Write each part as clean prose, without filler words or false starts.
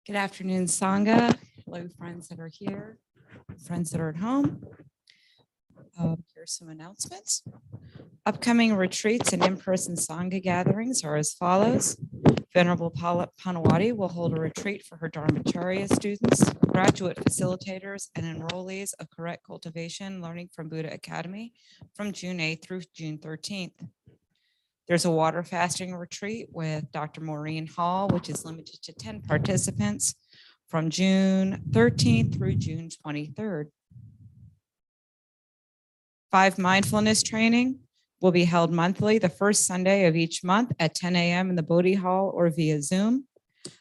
Good afternoon, Sangha. Hello, friends that are here, friends that are at home. Here's some announcements. Upcoming retreats and in-person Sangha gatherings are as follows. Venerable Panawati will hold a retreat for her Dharmacharya students, graduate facilitators, and enrollees of Correct Cultivation Learning from Buddha Academy from June 8th through June 13th. There's a water fasting retreat with Dr. Maureen Hall, which is limited to 10 participants from June 13th through June 23rd. 5 mindfulness training will be held monthly, the first Sunday of each month at 10 a.m. in the Bodhi Hall or via Zoom.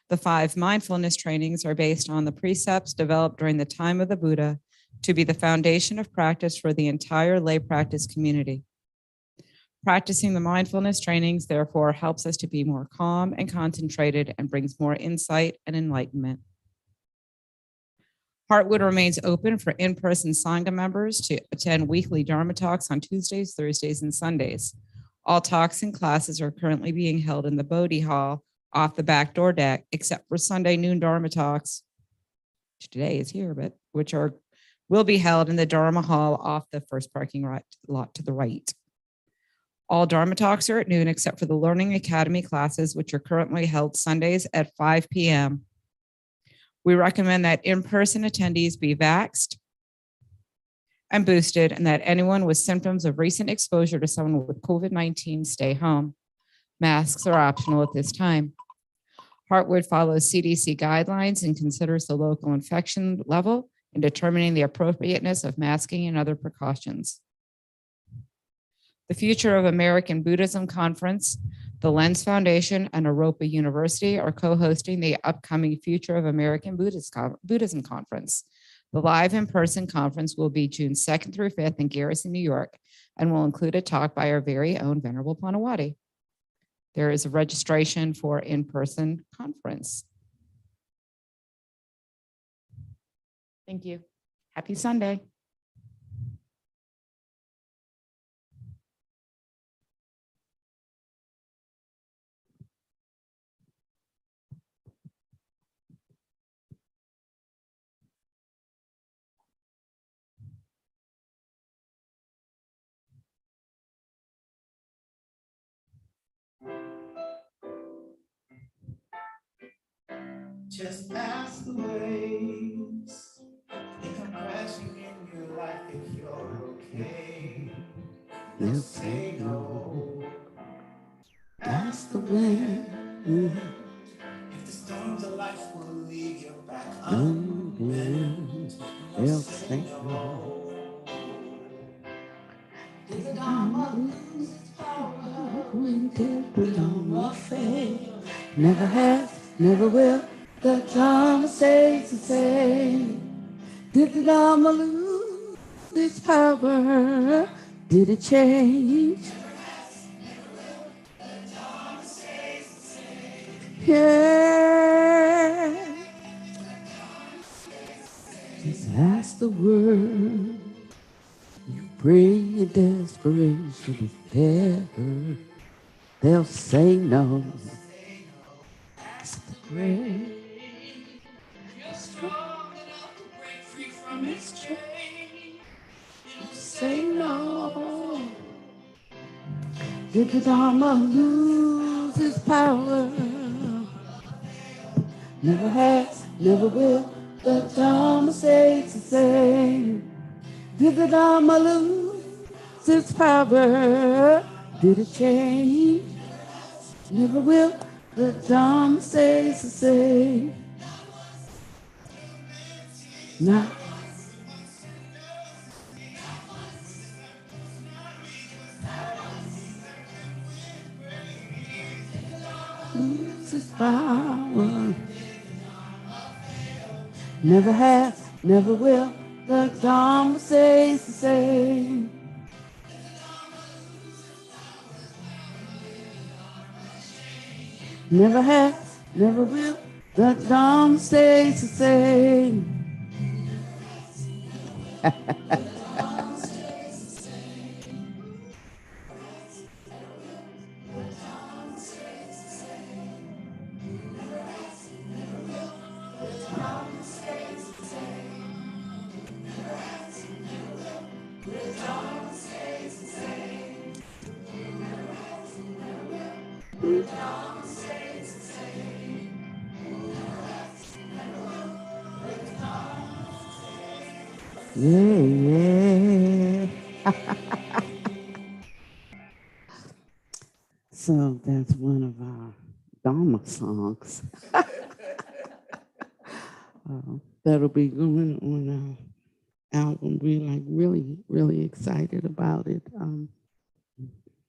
The 5 mindfulness trainings are based on the precepts developed during the time of the Buddha to be the foundation of practice for the entire lay practice community. Practicing the mindfulness trainings, therefore, helps us to be more calm and concentrated and brings more insight and enlightenment. Heartwood remains open for in-person Sangha members to attend weekly Dharma talks on Tuesdays, Thursdays, and Sundays. All talks and classes are currently being held in the Bodhi Hall off the back door deck, except for Sunday noon Dharma talks, which today is here, but will be held in the Dharma Hall off the first parking lot to the right. All Dharma talks are at noon except for the Learning Academy classes, which are currently held Sundays at 5 p.m. We recommend that in-person attendees be vaxxed and boosted, and that anyone with symptoms of recent exposure to someone with COVID-19 stay home. Masks are optional at this time. Heartwood follows CDC guidelines and considers the local infection level in determining the appropriateness of masking and other precautions. The Future of American Buddhism Conference, the Lens Foundation, and Aropa University are co-hosting the upcoming Future of American Buddhism Conference. The live in-person conference will be June 2nd through 5th in Garrison, New York, and will include a talk by our very own Venerable Panawati. There is a registration for in-person conference. Thank you. Happy Sunday. Just ask the waves. They come crashing in your life if you're okay. They'll say no. Ask the wind. If the storms of life will leave your back unbent, they'll say no. Did the Dharma lose its power? When did the Dharma fail? Never has, never will. The Dharma stays the same. Did the Dharma lose its power? Did it change? Never has, never will. The Dharma stays the same. Yeah. Just ask the word. You bring your desperation to bear. They'll say no. Ask the grave. You're strong enough to break free from its chain. It'll say no. Did the Dharma lose its power? Never has, never will. The Dharma stays the same. Did the Dharma lose its power? Did it change? Never will. The Dharma stays the same. Not lose its power. Never has, never will. The Dharma stays the same. Never has, never will. The Dharma stays the same. Yeah. So that's one of our Dharma songs. That'll be going on our album. We're like really, really excited about it. I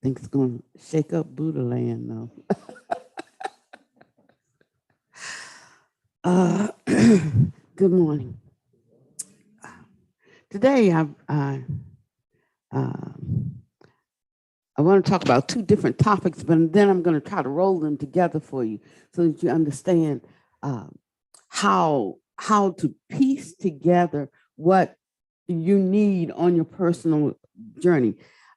think it's going to shake up Buddha land, though. Good morning. Today, I want to talk about two different topics, but then I'm going to try to roll them together for you so that you understand how to piece together what you need on your personal journey.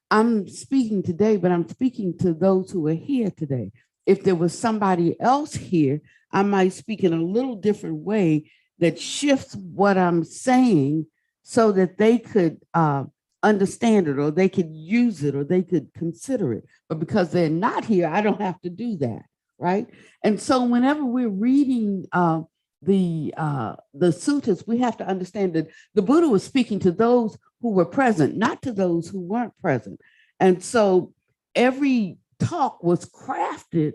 I'm speaking today, but I'm speaking to those who are here today. If there was somebody else here, I might speak in a little different way that shifts what I'm saying so that they could understand it, or they could use it, or they could consider it. But because they're not here, I don't have to do that, right? And so whenever we're reading the suttas, we have to understand that the Buddha was speaking to those who were present, not to those who weren't present. And so every talk was crafted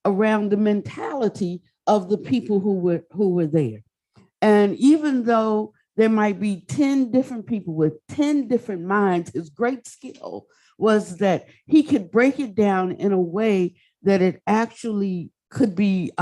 around the mentality of the people who were there. And even though there might be 10 different people with 10 different minds, his great skill was that he could break it down in a way that it actually could be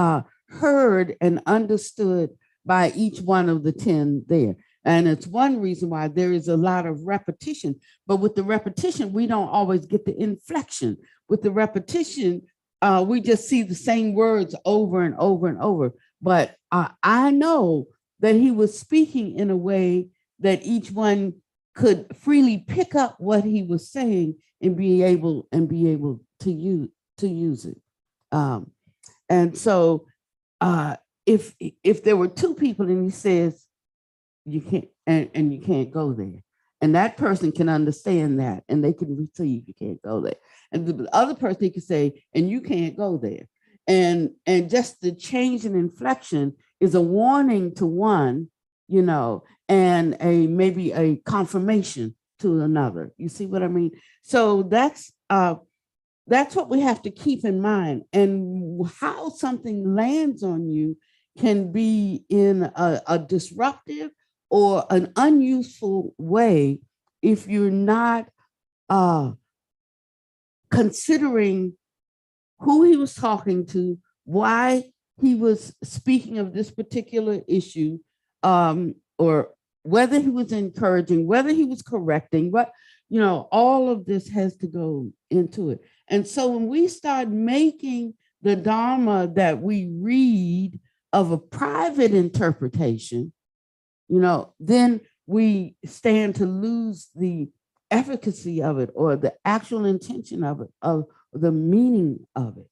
heard and understood by each one of the 10 there. And it's one reason why there is a lot of repetition. But with the repetition, we don't always get the inflection. With the repetition, we just see the same words over and over and over. But I know that he was speaking in a way that each one could freely pick up what he was saying and be able to use it. And so if there were two people and he says you can't and you can't go there, and that person can understand that and they can receive you can't go there, and the other person can say and you can't go there, and just the change in inflection is a warning to one, and maybe a confirmation to another. You see what I mean? So that's what we have to keep in mind. And how something lands on you can be in a disruptive or an unuseful way if you're not considering who he was talking to, why he was speaking of this particular issue, or whether he was encouraging, whether he was correcting, all of this has to go into it. And so when we start making the Dharma that we read of a private interpretation, then we stand to lose the efficacy of it, or the actual intention of it, of the meaning of it.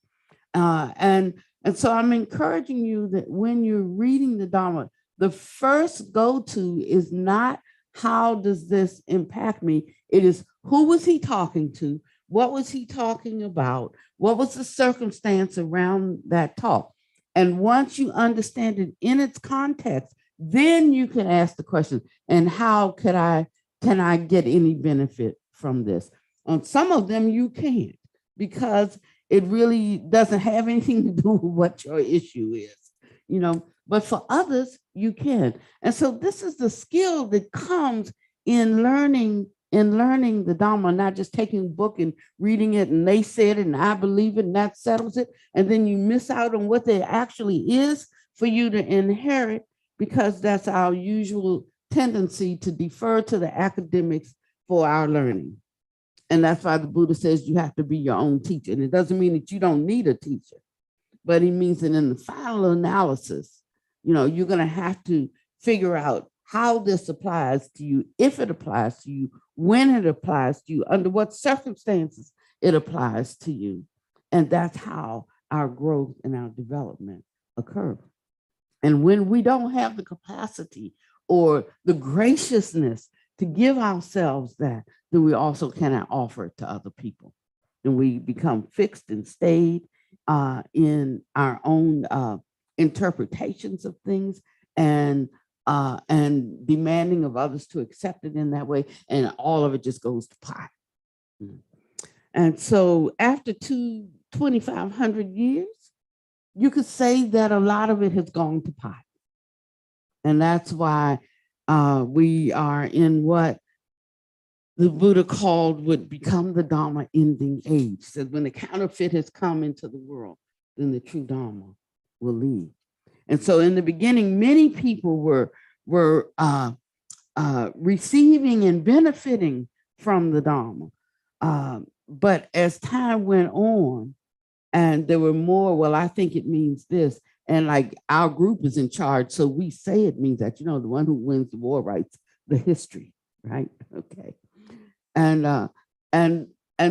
And so I'm encouraging you that when you're reading the Dharma, the first go-to is not how does this impact me? It is who was he talking to? What was he talking about? What was the circumstance around that talk? And once you understand it in its context, then you can ask the question, and how can I get any benefit from this? On some of them you can't, because it really doesn't have anything to do with what your issue is, but for others you can. And so this is the skill that comes in learning the Dharma, not just taking a book and reading it and they said it and I believe it and that settles it. And then you miss out on what there actually is for you to inherit, because that's our usual tendency to defer to the academics for our learning. And that's why the Buddha says you have to be your own teacher. And it doesn't mean that you don't need a teacher, but it means that in the final analysis, you're going to have to figure out how this applies to you, if it applies to you, when it applies to you, under what circumstances it applies to you. And that's how our growth and our development occur. And when we don't have the capacity or the graciousness to give ourselves that, then we also cannot offer it to other people. And we become fixed and stayed in our own interpretations of things, and demanding of others to accept it in that way, and all of it just goes to pot. And so after 2,500 years, you could say that a lot of it has gone to pot. And that's why we are in what the Buddha called would become the Dharma ending age. So when the counterfeit has come into the world, then the true Dharma will leave. And so in the beginning, many people were receiving and benefiting from the Dharma. But as time went on, and there were more, well, I think it means this. And like our group is in charge, so we say it means that, the one who wins the war writes the history, right? Okay. And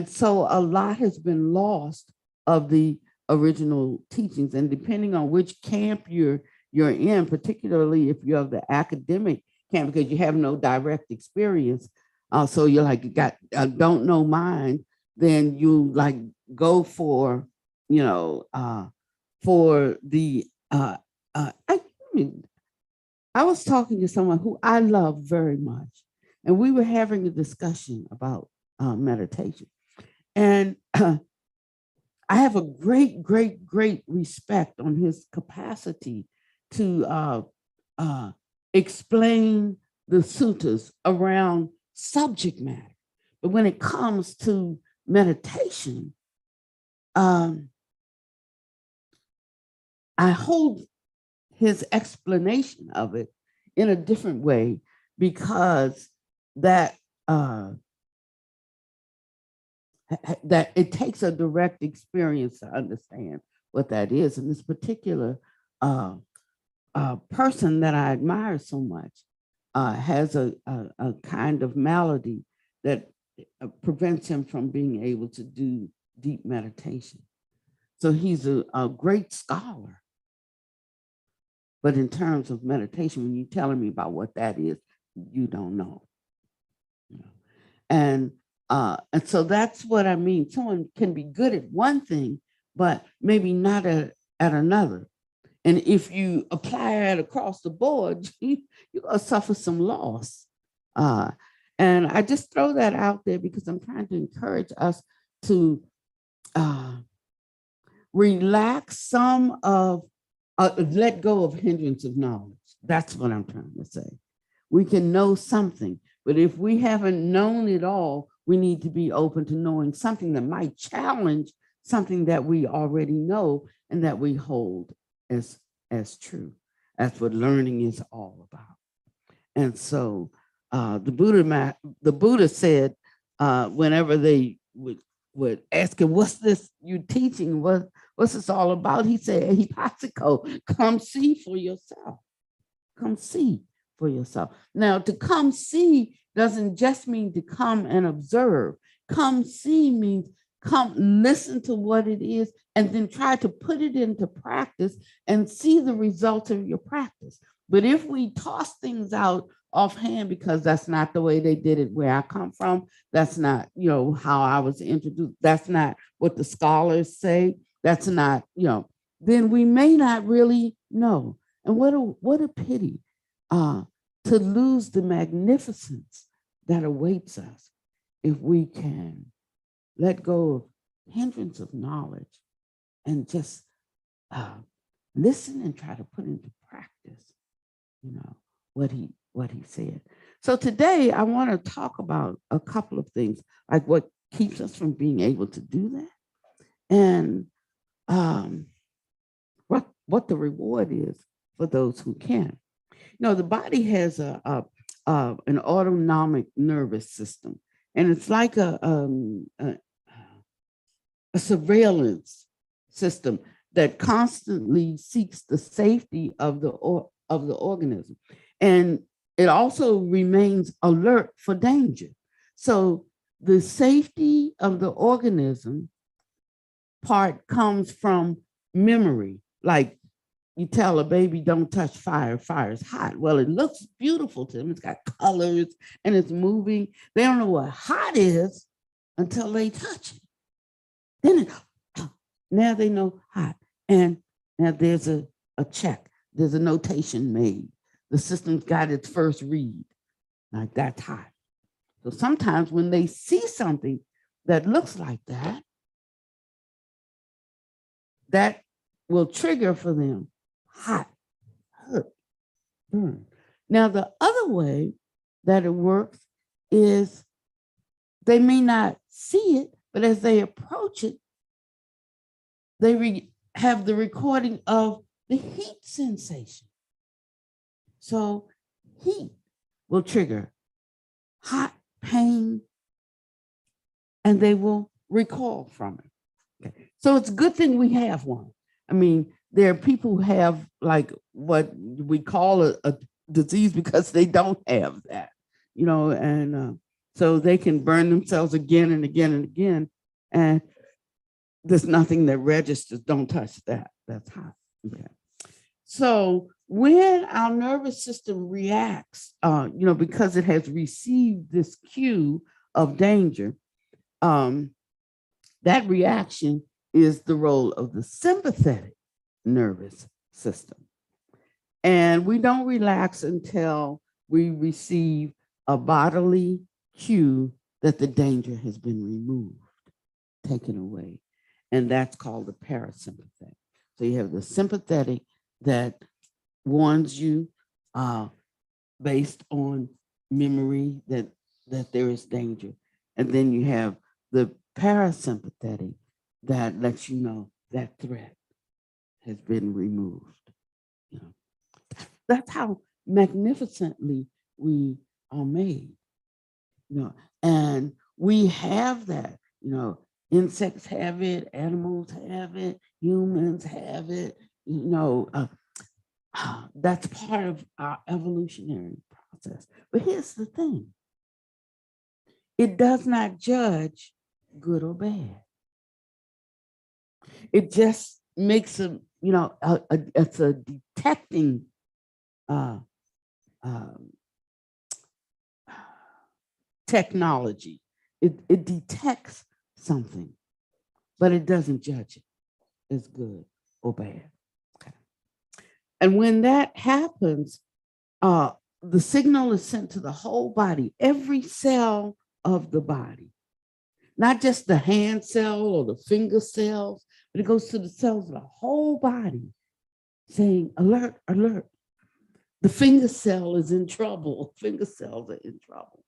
so a lot has been lost of the original teachings. And depending on which camp you're in, particularly if you're of the academic camp, because you have no direct experience, so you're like, you got don't know mine, then you like go for, for the, I was talking to someone who I love very much, and we were having a discussion about meditation. And I have a great, great, great respect on his capacity to explain the suttas around subject matter. But when it comes to meditation, I hold his explanation of it in a different way, because that that it takes a direct experience to understand what that is. And this particular person that I admire so much has a kind of malady that prevents him from being able to do deep meditation. So he's a great scholar. But in terms of meditation, when you're telling me about what that is, you don't know. And so that's what I mean. Someone can be good at one thing, but maybe not at another. And if you apply it across the board, you're going to suffer some loss. And I just throw that out there because I'm trying to encourage us to relax some of, let go of hindrance of knowledge. That's what I'm trying to say. We can know something, but if we haven't known it all, we need to be open to knowing something that might challenge something that we already know and that we hold as true. That's what learning is all about. And so the Buddha said, whenever they would ask him, what's this you teaching? What's this all about? He said, Hipasiko, come see for yourself. Come see for yourself. Now, to come see doesn't just mean to come and observe. Come see means come listen to what it is and then try to put it into practice and see the results of your practice. But if we toss things out offhand because that's not the way they did it where I come from, that's not, how I was introduced, that's not what the scholars say, that's not, then we may not really know. And what a pity to lose the magnificence that awaits us if we can let go of hindrance of knowledge and just listen and try to put into practice, what he said. So today I want to talk about a couple of things, like what keeps us from being able to do that, and what the reward is for those who can. The body has an autonomic nervous system, and it's like a surveillance system that constantly seeks the safety of the organism, and it also remains alert for danger. So the safety of the organism part comes from memory, like you tell a baby, don't touch fire, fire is hot. Well, it looks beautiful to them. It's got colors and it's moving. They don't know what hot is until they touch it. Then Now they know hot. And now there's a check. There's a notation made. The system's got its first read. Like that's hot. So sometimes when they see something that looks like that, that will trigger for them hot, hurt, burn. Now, the other way that it works is they may not see it, but as they approach it, they have the recording of the heat sensation. So heat will trigger hot, pain, and they will recall from it. Okay. So it's a good thing we have one. I mean, there are people who have like what we call a disease because they don't have that, you know, and so they can burn themselves again and again and again. And there's nothing that registers. Don't touch that. That's hot. Okay. So when our nervous system reacts, you know, because it has received this cue of danger, that reaction is the role of the sympathetic nervous system. And we don't relax until we receive a bodily cue that the danger has been removed, taken away. And that's called the parasympathetic. So you have the sympathetic that warns you based on memory that there is danger. And then you have the parasympathetic that lets you know that threat has been removed. You know, that's how magnificently we are made. You know, and we have that. You know, insects have it, animals have it, humans have it. You know, that's part of our evolutionary process. But here's the thing: it does not judge good or bad. It just makes a, you know, it's a detecting technology. It detects something, but it doesn't judge it as good or bad. Okay. And when that happens, the signal is sent to the whole body, every cell of the body, not just the hand cell or the finger cells, but it goes to the cells of the whole body saying, alert, alert. The finger cell is in trouble. Finger cells are in trouble.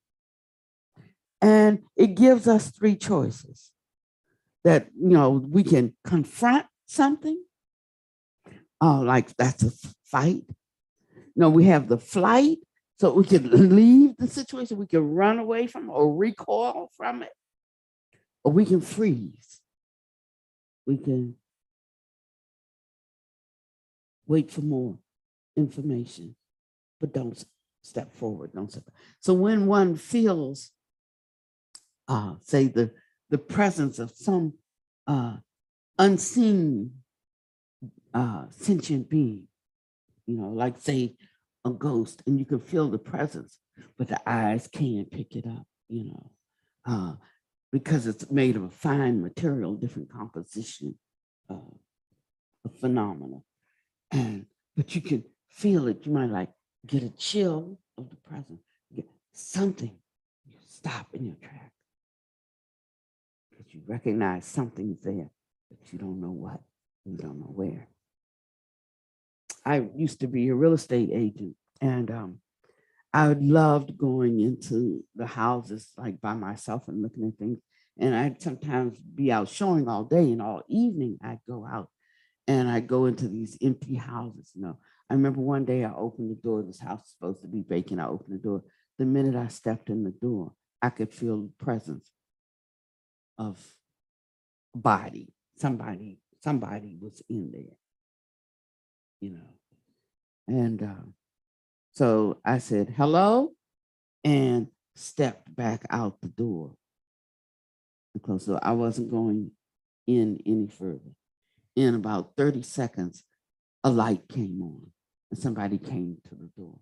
And it gives us three choices that, you know, we can confront something, like that's a fight. No, we have the flight, so we can leave the situation, we can run away from it or recoil from it, or we can freeze. We can wait for more information, but don't step forward, don't step back. So when one feels, say, the presence of some unseen sentient being, you know, like say a ghost, and you can feel the presence, but the eyes can't pick it up, you know, because it's made of a fine material, different composition, a phenomena. But you can feel it. You might like get a chill of the presence, get something, you stop in your track. Because you recognize something's there, but you don't know what, you don't know where. I used to be a real estate agent, and I loved going into the houses like by myself and looking at things. And I'd sometimes be out showing all day, and all evening I'd go out and I'd go into these empty houses. You know, I remember one day I opened the door. This house was supposed to be vacant. I opened the door. The minute I stepped in the door, I could feel the presence of body. Somebody was in there, you know. And so I said, hello, and stepped back out the door. Because so I wasn't going in any further. In about 30 seconds, a light came on and somebody came to the door.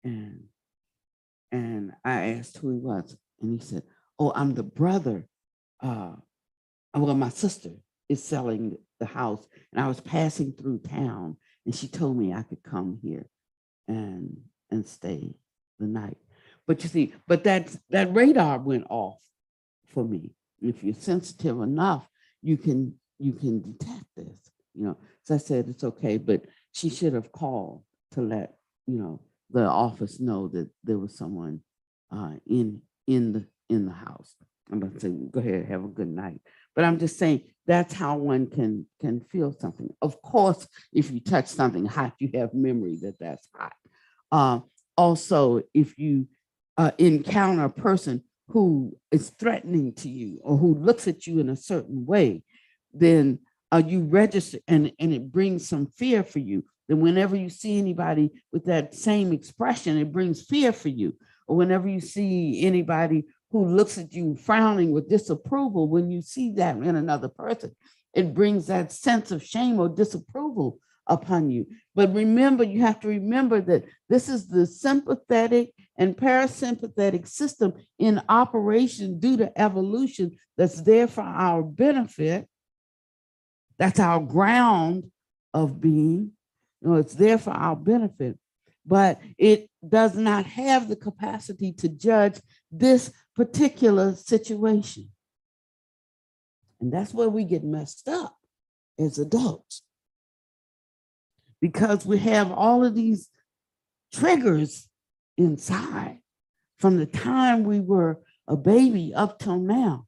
And I asked who he was. And he said, oh, I'm the brother. Well, my sister is selling the house, and I was passing through town, and she told me I could come here and stay the night. But you see, but that radar went off for me. If you're sensitive enough, you can detect this, you know. So I said it's okay, but she should have called to let, you know, the office know that there was someone in the house. I'm going to say, go ahead, have a good night. But I'm just saying that's how one can feel something. Of course, if you touch something hot, you have memory that that's hot. Also, if you encounter a person who is threatening to you or who looks at you in a certain way, then you register, and it brings some fear for you. Then whenever you see anybody with that same expression, it brings fear for you. Or whenever you see anybody who looks at you frowning with disapproval, when you see that in another person, it brings that sense of shame or disapproval upon you. But remember, you have to remember that this is the sympathetic and parasympathetic system in operation due to evolution that's there for our benefit. That's our ground of being. You know, it's there for our benefit, but it does not have the capacity to judge this particular situation. And that's where we get messed up as adults, because we have all of these triggers inside from the time we were a baby up till now.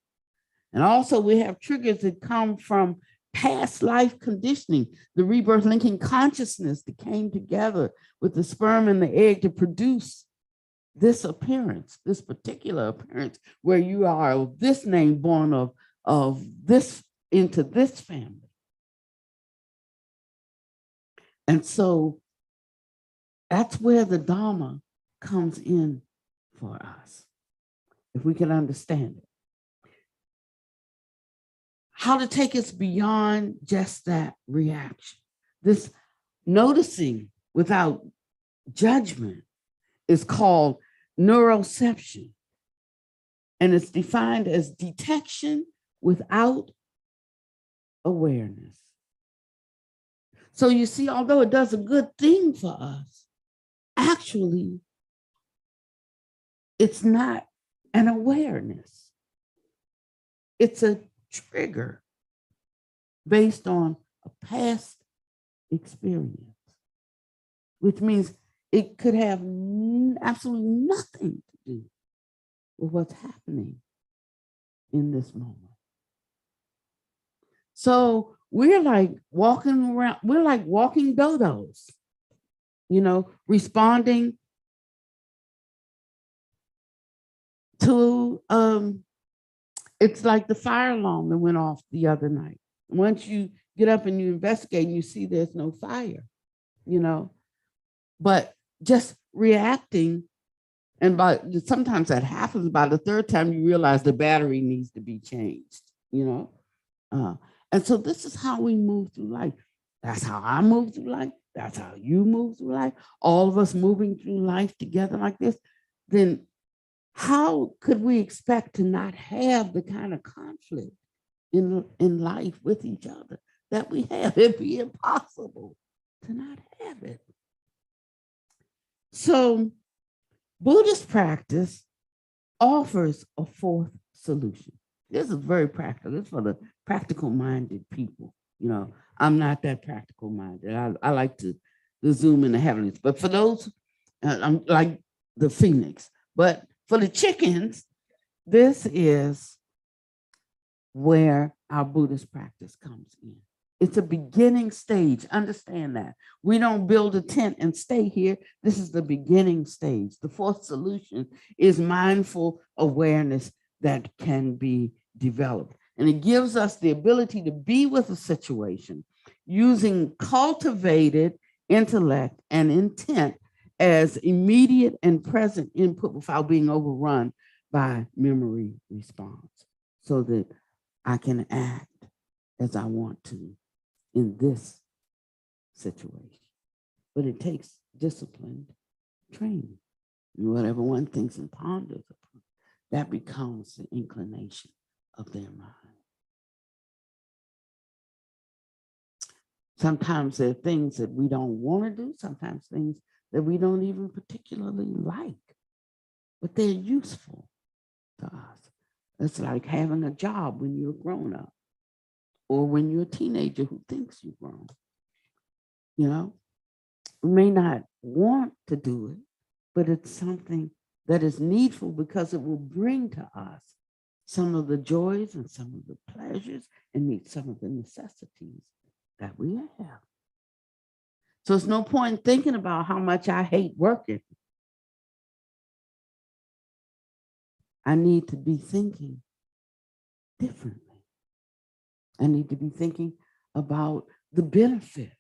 And also we have triggers that come from past life conditioning, the rebirth linking consciousness that came together with the sperm and the egg to produce this appearance, this particular appearance, where you are of this name, born of this into this family. And so that's where the Dharma comes in for us, if we can understand it. How to take us beyond just that reaction. This noticing without judgment is called neuroception. And it's defined as detection without awareness. So you see, although it does a good thing for us, actually, it's not an awareness. It's a trigger based on a past experience, which means it could have absolutely nothing to do with what's happening in this moment. So we're like walking around, we're like walking dodos, you know, responding to, it's like the fire alarm that went off the other night. Once you get up and you investigate and you see there's no fire, you know, but just reacting. And sometimes that happens by the third time you realize the battery needs to be changed, you know? And so this is how we move through life. That's how I move through life. That's how you move through life. All of us moving through life together like this. Then how could we expect to not have the kind of conflict in life with each other that we have? It'd be impossible to not have it. So Buddhist practice offers a fourth solution. This is very practical. This is for the practical minded people. You know, I'm not that practical minded. I like to zoom in the heavens. But for those, I'm like the phoenix. But for the chickens, this is where our Buddhist practice comes in. It's a beginning stage. Understand that. We don't build a tent and stay here. This is the beginning stage. The fourth solution is mindful awareness that can be developed. And it gives us the ability to be with a situation using cultivated intellect and intent as immediate and present input without being overrun by memory response, so that I can act as I want to in this situation. But it takes disciplined training. And whatever one thinks and ponders upon, that becomes the inclination of their mind. Sometimes there are things that we don't want to do, sometimes things that we don't even particularly like, but they're useful to us. It's like having a job when you're grown up or when you're a teenager who thinks you're grown. You know, we may not want to do it, but it's something that is needful because it will bring to us some of the joys and some of the pleasures and meet some of the necessities that we have. So it's no point in thinking about how much I hate working. I need to be thinking differently. I need to be thinking about the benefit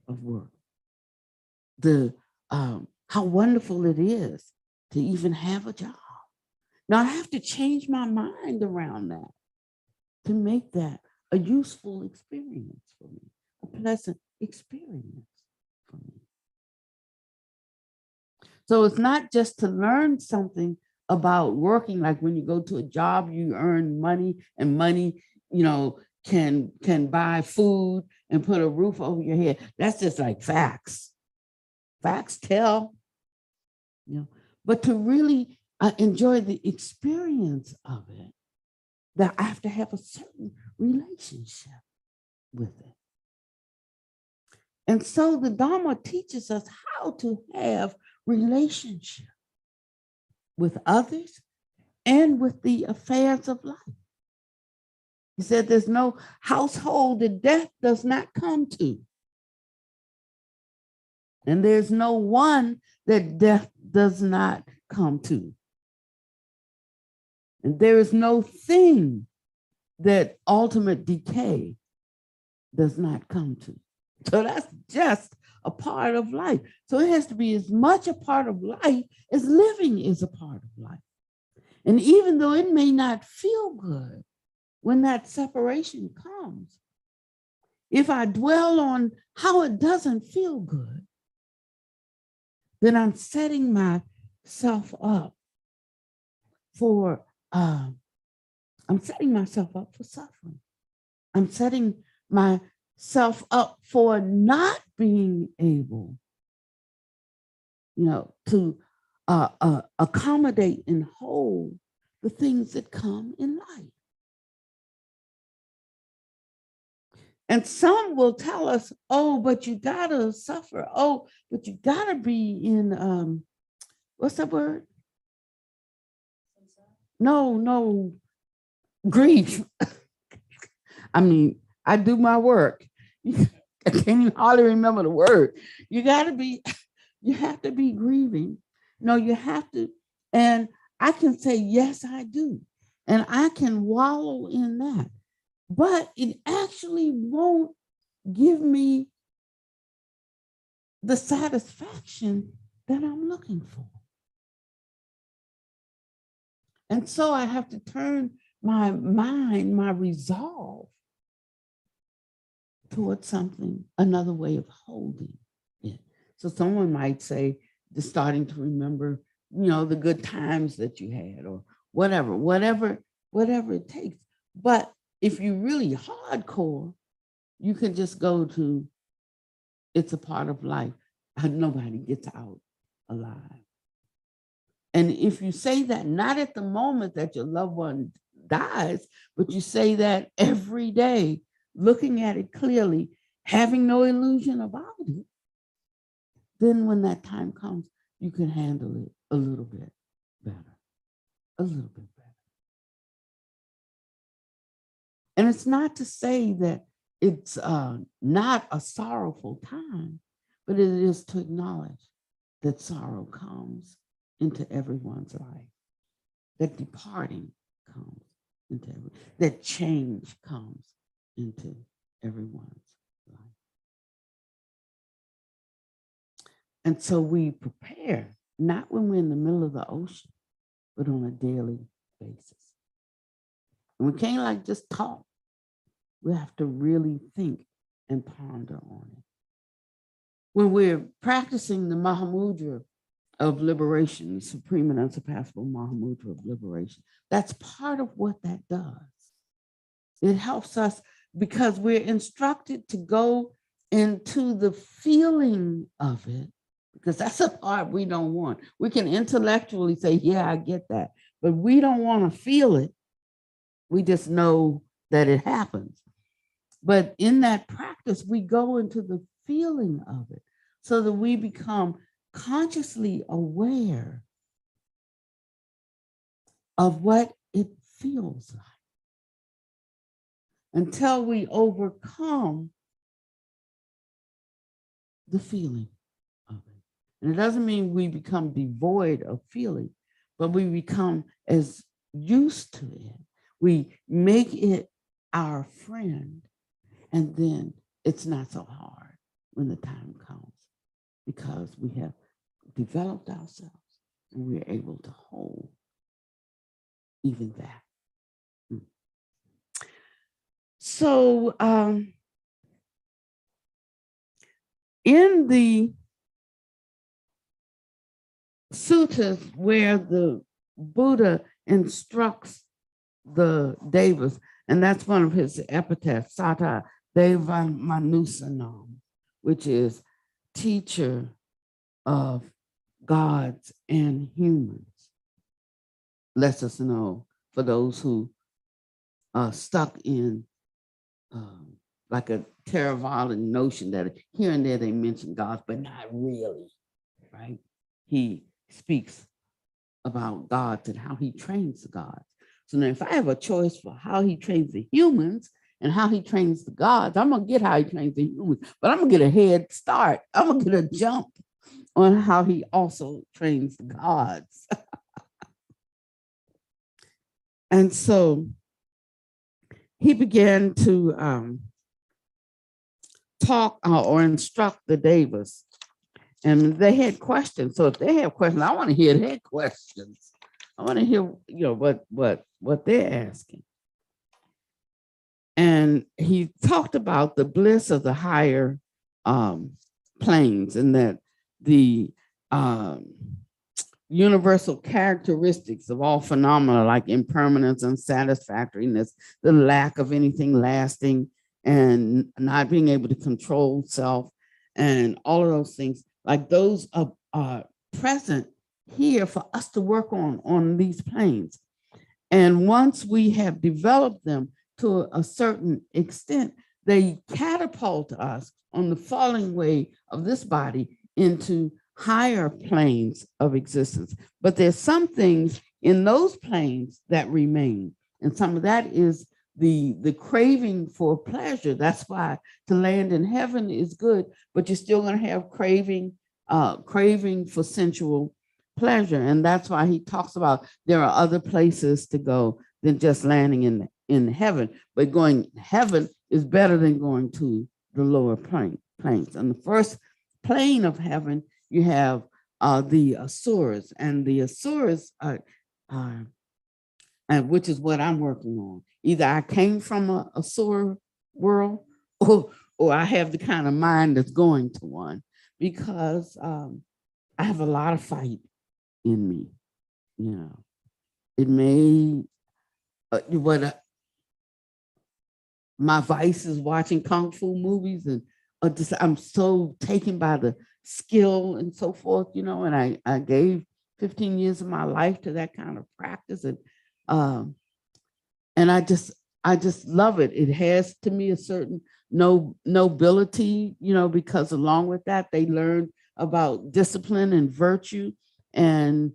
of work, how wonderful it is to even have a job. Now I have to change my mind around that to make that a useful experience for me, a pleasant experience for me. So it's not just to learn something about working, like when you go to a job, you earn money, and money, can buy food and put a roof over your head. That's just like facts. Facts tell, but to really enjoy the experience of it, that I have to have a certain relationship with it. And so the Dharma teaches us how to have relationship with others and with the affairs of life. He said there's no household that death does not come to. And there's no one that death does not come to. And there is no thing that ultimate decay does not come to. So that's just a part of life. So it has to be as much a part of life as living is a part of life. And even though it may not feel good when that separation comes, if I dwell on how it doesn't feel good, then I'm setting myself up for suffering. I'm setting myself up for not being able, to accommodate and hold the things that come in life. And some will tell us, oh, but you gotta suffer. Oh, but you gotta be in, what's that word? No, grief. I mean, I do my work. I can't even hardly remember the word. You have to be grieving. No, you have to. And I can say, yes, I do. And I can wallow in that. But it actually won't give me the satisfaction that I'm looking for. And so I have to turn my mind, my resolve towards something, another way of holding it. So someone might say, just starting to remember, the good times that you had, or whatever it takes. But if you're really hardcore, you can just go to, it's a part of life. Nobody gets out alive. And if you say that, not at the moment that your loved one dies, but you say that every day, looking at it clearly, having no illusion about it, then when that time comes, you can handle it a little bit better, a little bit better. And it's not to say that it's not a sorrowful time, but it is to acknowledge that sorrow comes into everyone's life, that departing comes into that change comes into everyone's life. And so we prepare, not when we're in the middle of the ocean, but on a daily basis. And we can't just talk. We have to really think and ponder on it. When we're practicing the Mahamudra of liberation, the supreme and unsurpassable Mahamudra of liberation, that's part of what that does. It helps us because we're instructed to go into the feeling of it, because that's a part we don't want. We can intellectually say, yeah, I get that, but we don't want to feel it. We just know that it happens. But in that practice, we go into the feeling of it so that we become consciously aware of what it feels like until we overcome the feeling of it. And it doesn't mean we become devoid of feeling, but we become as used to it. We make it our friend, and then it's not so hard when the time comes because we have developed ourselves and we're able to hold even that. So in the suttas where the Buddha instructs the devas, and that's one of his epitaphs, Sata Devan Manusanam, which is teacher of gods and humans. Lets us know for those who are stuck in like a Theravada notion that here and there they mention gods, but not really, right? He speaks about gods and how he trains the gods. So now if I have a choice for how he trains the humans and how he trains the gods, I'm gonna get how he trains the humans, but I'm gonna get a head start. I'm gonna get a jump on how he also trains the gods. And so he began to talk or instruct the devas, and they had questions. So if they have questions, I want to hear their questions. I want to hear, what they're asking. And he talked about the bliss of the higher planes, and that the universal characteristics of all phenomena like impermanence, unsatisfactoriness, the lack of anything lasting, and not being able to control self, and all of those things, like those are present here for us to work on these planes. And once we have developed them to a certain extent, they catapult us on the falling way of this body into higher planes of existence. But there's some things in those planes that remain. And some of that is the craving for pleasure. That's why to land in heaven is good, but you're still going to have craving for sensual pleasure. And that's why he talks about there are other places to go than just landing in heaven. But going heaven is better than going to the lower planes. And the first plane of heaven, you have the asuras, and the asuras and which is what I'm working on. Either I came from a asura world, or I have the kind of mind that's going to one, because I have a lot of fight in me. It may my vice is watching kung fu movies, and I'm so taken by the skill and so forth, and I gave 15 years of my life to that kind of practice, and I just love it. It has to me a certain nobility, because along with that, they learned about discipline and virtue, and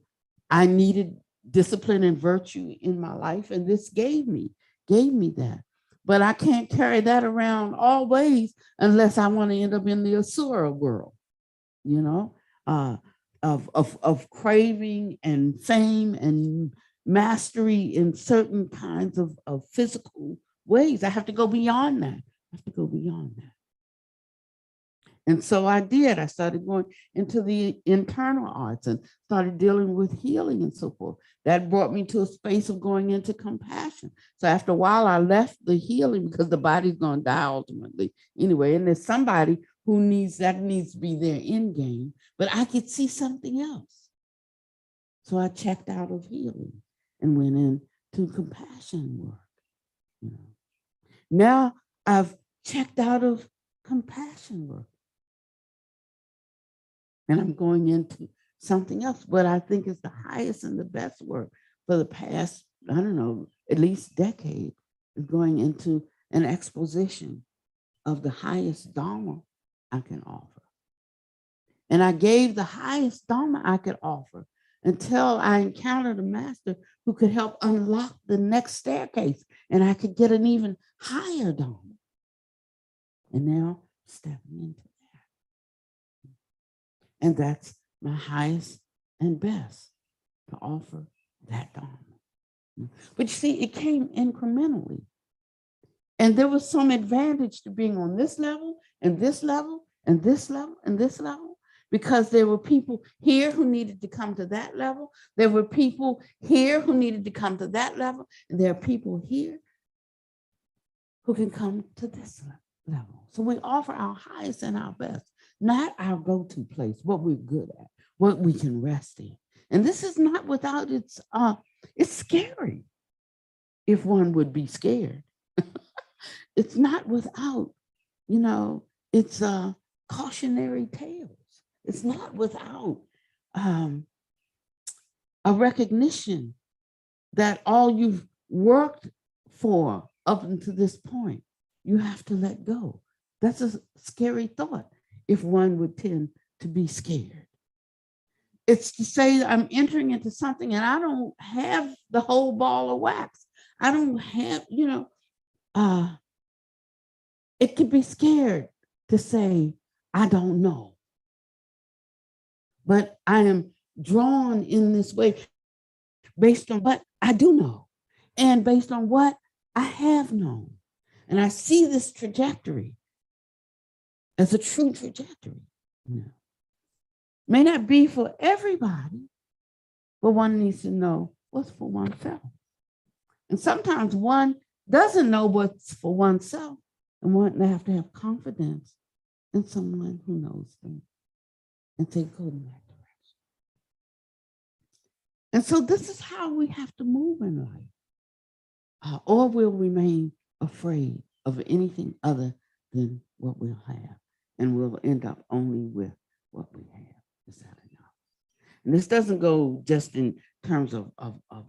I needed discipline and virtue in my life, and this gave me that. But I can't carry that around always unless I want to end up in the asura world, of craving and fame and mastery in certain kinds of physical ways. I have to go beyond that. And so I did. I started going into the internal arts and started dealing with healing and so forth. That brought me to a space of going into compassion. So after a while, I left the healing because the body's going to die ultimately anyway. And there's somebody who needs to be their end game, but I could see something else. So I checked out of healing and went into compassion work. Now I've checked out of compassion work. And I'm going into something else, what I think is the highest and the best work for the past, I don't know, at least decade, is going into an exposition of the highest Dharma I can offer. And I gave the highest Dharma I could offer until I encountered a master who could help unlock the next staircase, and I could get an even higher Dharma. And now stepping into that. And that's my highest and best, to offer that Dharma. But you see, it came incrementally. And there was some advantage to being on this level and this level and this level and this level, because there were people here who needed to come to that level. There were people here who needed to come to that level. And there are people here who can come to this level. So we offer our highest and our best, not our go-to place, what we're good at, what we can rest in. And this is not without it's scary if one would be scared. It's not without, it's cautionary tales. It's not without a recognition that all you've worked for up until this point, you have to let go. That's a scary thought if one would tend to be scared. It's to say I'm entering into something and I don't have the whole ball of wax. I don't have, it could be scared to say, I don't know. But I am drawn in this way based on what I do know and based on what I have known. And I see this trajectory as a true trajectory. May not be for everybody, but one needs to know what's for oneself. And sometimes one doesn't know what's for oneself, and one have to have confidence in someone who knows them and say, go in that direction. And so this is how we have to move in life, or we'll remain afraid of anything other than what we'll have, and we'll end up only with what we have. Is that enough? And this doesn't go just in terms of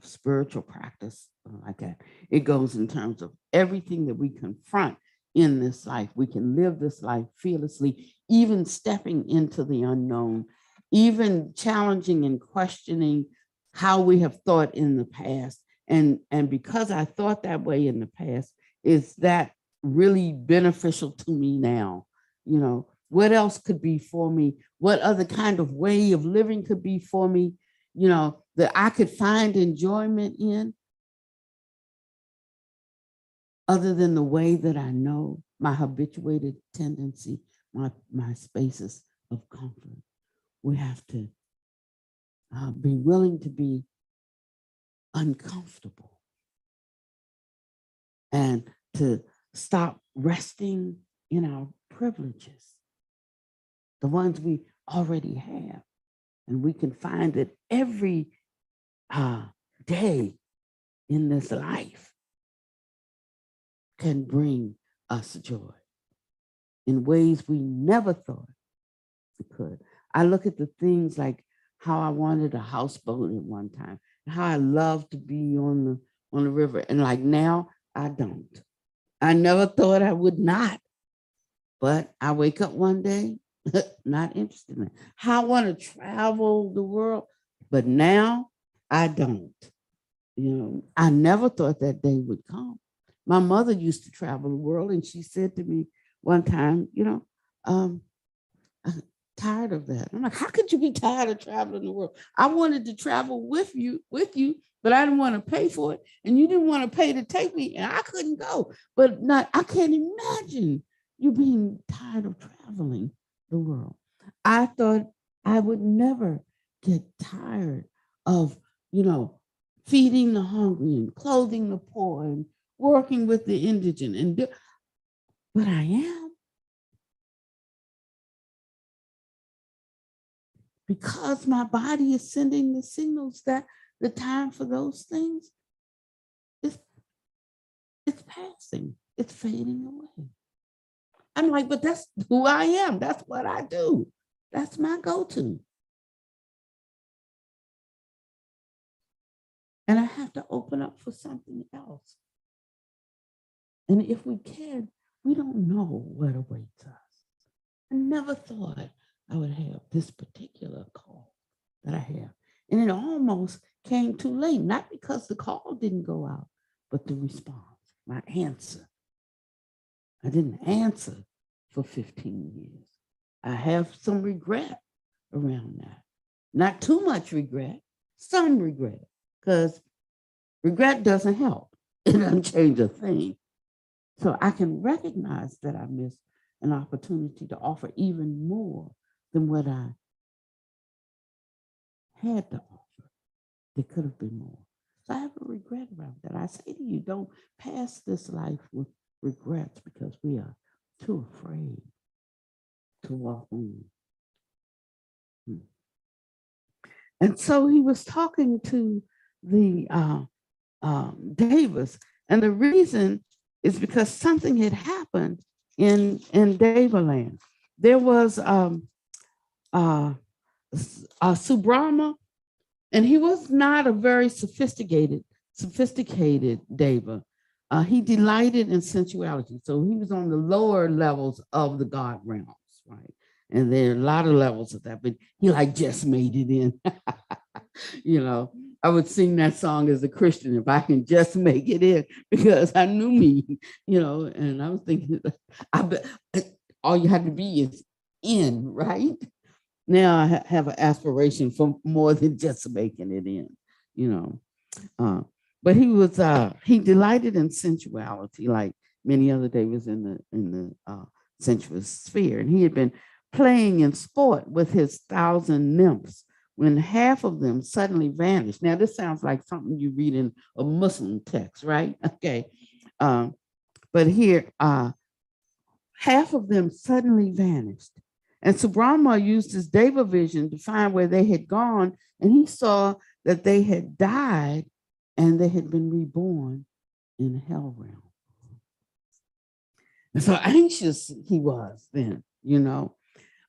spiritual practice like that. It goes in terms of everything that we confront in this life. We can live this life fearlessly, even stepping into the unknown, even challenging and questioning how we have thought in the past. And because I thought that way in the past, is that really beneficial to me now? What else could be for me? What other kind of way of living could be for me, that I could find enjoyment in, other than the way that I know, my habituated tendency, my spaces of comfort. We have to be willing to be uncomfortable and to stop resting in our privileges, the ones we already have. And we can find that every day in this life can bring us joy in ways we never thought it could. I look at the things like how I wanted a houseboat at one time, how I love to be on the river. And like now, I don't. I never thought I would not. But I wake up one day, not interested in it. How I want to travel the world, but now I don't. I never thought that day would come. My mother used to travel the world, and she said to me one time, I'm tired of that. I'm like, how could you be tired of traveling the world? I wanted to travel with you, but I didn't want to pay for it, and you didn't want to pay to take me, and I couldn't go. But I can't imagine you being tired of traveling the world. I thought I would never get tired of, feeding the hungry and clothing the poor and working with the indigent. But I am. Because my body is sending the signals that the time for those things it's passing. It's fading away. I'm like, but that's who I am. That's what I do. That's my go-to. And I have to open up for something else. And if we can, we don't know what awaits us. I never thought I would have this particular call that I have. And it almost came too late, not because the call didn't go out, but the response, my answer. I didn't answer for 15 years. I have some regret around that. Not too much regret, some regret, because regret doesn't help. It doesn't change a thing. So I can recognize that I missed an opportunity to offer even more than what I had to offer. There could have been more. So I have a regret around that. I say to you, don't pass this life with regrets because we are too afraid to walk on. And so he was talking to the Davis, and the reason is because something had happened in Devaland. There was Subrahma, and he was not a very sophisticated Deva. He delighted in sensuality, so he was on the lower levels of the God realms, right? And there are a lot of levels of that, but he like just made it in. You know, I would sing that song as a Christian if I can just make it in, because I knew me, you know, and I was thinking, all you have to be is in, right? Now I have an aspiration for more than just making it in, you know. But he delighted in sensuality, like many other Davids in the sensuous sphere, and he had been playing in sport with his 1,000 nymphs when half of them suddenly vanished. Now, this sounds like something you read in a Muslim text, right? Okay. But here, half of them suddenly vanished. And Subrahma used his Deva vision to find where they had gone, and he saw that they had died and they had been reborn in the hell realm. And so anxious he was then, you know,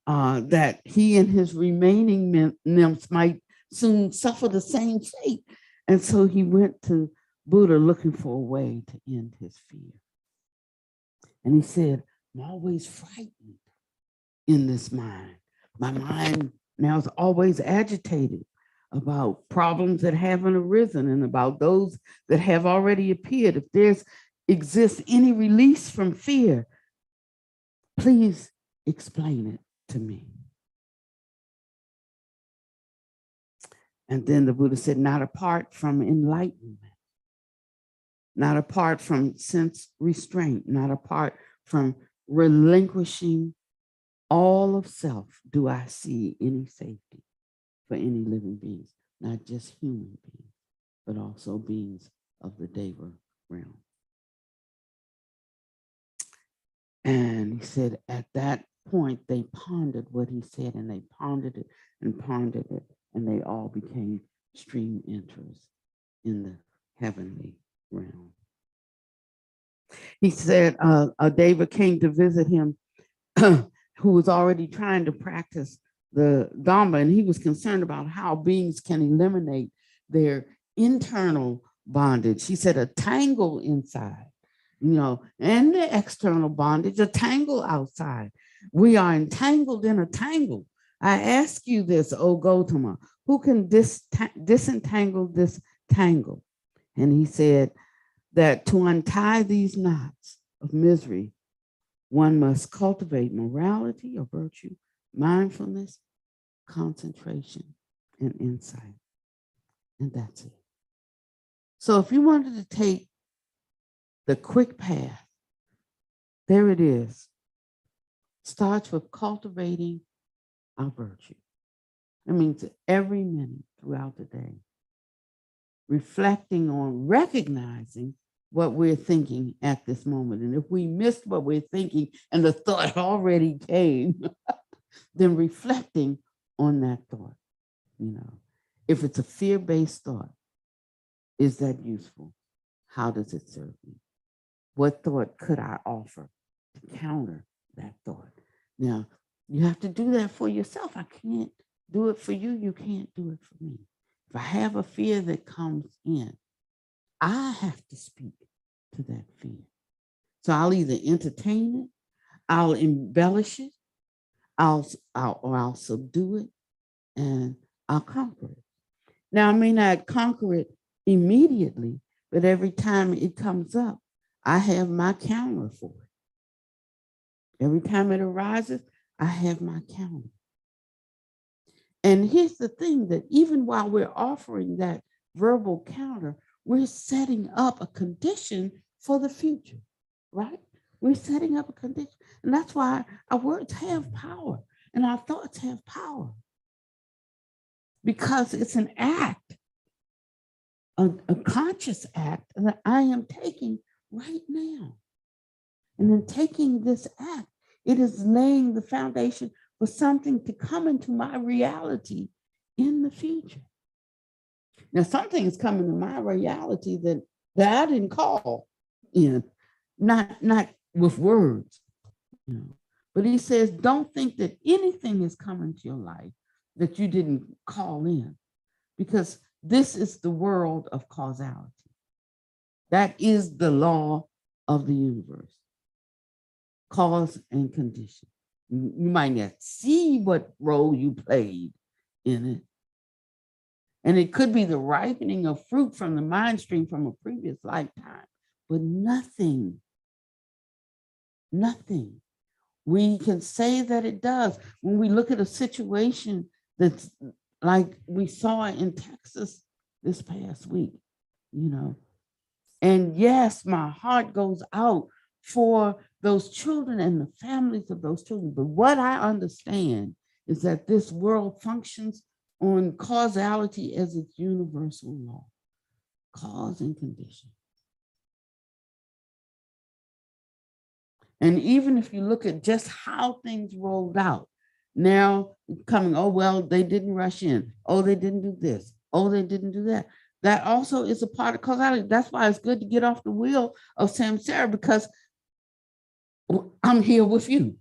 that he and his remaining nymphs might soon suffer the same fate. And so he went to Buddha looking for a way to end his fear. And he said, I'm always frightened in this mind. My mind now is always agitated about problems that haven't arisen and about those that have already appeared. If there's exists any release from fear, please explain it to me. And then the Buddha said, not apart from enlightenment, not apart from sense restraint, not apart from relinquishing all of self, do I see any safety for any living beings, not just human beings, but also beings of the Deva realm. And he said, at that point, they pondered what he said, and they pondered it, and they all became stream enterers in the heavenly realm. He said a Deva came to visit him who was already trying to practice the Dharma, and he was concerned about how beings can eliminate their internal bondage. He said a tangle inside, you know, and the external bondage, a tangle outside. We are entangled in a tangle. I ask you this, O Gautama, who can disentangle this tangle? And he said that to untie these knots of misery, one must cultivate morality or virtue, mindfulness, concentration, and insight. And that's it. So if you wanted to take the quick path, there it is. Starts with cultivating our virtue. That means every minute throughout the day, reflecting on recognizing what we're thinking at this moment. And if we missed what we're thinking and the thought already came, then reflecting on that thought, you know. If it's a fear-based thought, is that useful? How does it serve me? What thought could I offer to counter that thought. Now, you have to do that for yourself. I can't do it for you. You can't do it for me. If I have a fear that comes in, I have to speak to that fear. So I'll either entertain it, I'll embellish it, I'll subdue it, and I'll conquer it. Now, I may not conquer it immediately, but every time it comes up, I have my counter for it. Every time it arises, I have my counter. And here's the thing, that even while we're offering that verbal counter, we're setting up a condition for the future, right? We're setting up a condition. And that's why our words have power and our thoughts have power, because it's an act, a conscious act that I am taking right now. And in taking this act, it is laying the foundation for something to come into my reality in the future. Now, something is coming to my reality that I didn't call in, not with words, you know. But he says, don't think that anything is coming to your life that you didn't call in, because this is the world of causality. That is the law of the universe, cause and condition. You might not see what role you played in it. And it could be the ripening of fruit from the mind stream from a previous lifetime, but nothing. We can say that it does. When we look at a situation that's like we saw in Texas this past week, you know, and yes, my heart goes out for those children and the families of those children. But what I understand is that this world functions on causality as its universal law, cause and condition. And even if you look at just how things rolled out, now coming, oh, well, they didn't rush in. Oh, they didn't do this. Oh, they didn't do that. That also is a part of causality. That's why it's good to get off the wheel of samsara, because I'm here with you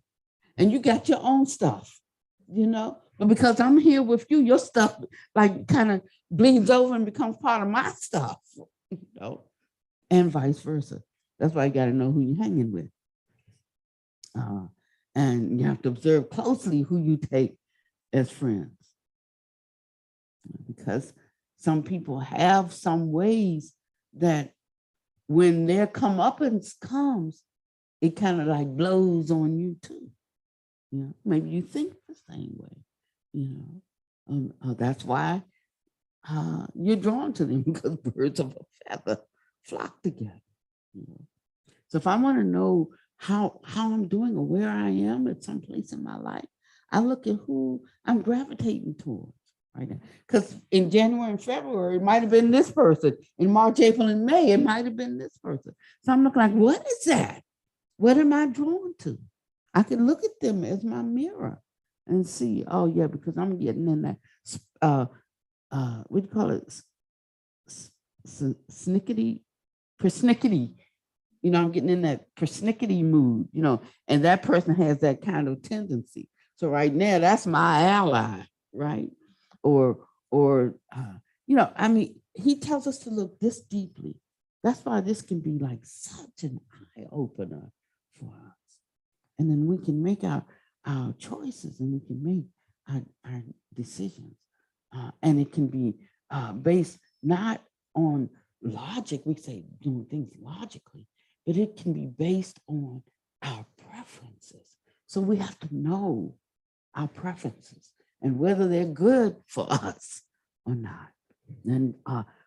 and you got your own stuff, you know, but because I'm here with you, your stuff like kind of bleeds over and becomes part of my stuff, you know, and vice versa. That's why you got to know who you're hanging with. And you have to observe closely who you take as friends, because some people have some ways that when their comeuppance comes, it kind of like blows on you too. You know, maybe you think the same way. You know, that's why you're drawn to them, because birds of a feather flock together. You know? So if I want to know how I'm doing or where I am at some place in my life, I look at who I'm gravitating towards right now. Because in January and February, it might have been this person. In March, April, and May, it might have been this person. So I'm looking like, what is that? What am I drawn to? I can look at them as my mirror and see, oh yeah, because I'm getting in that, what do you call it? Persnickety. You know, I'm getting in that persnickety mood, you know, and that person has that kind of tendency. So right now, that's my ally, right? Or you know, I mean, he tells us to look this deeply. That's why this can be like such an eye opener for us. And then we can make our choices and we can make our decisions. And it can be based not on logic, we say doing things logically, but it can be based on our preferences. So we have to know our preferences and whether they're good for us or not. And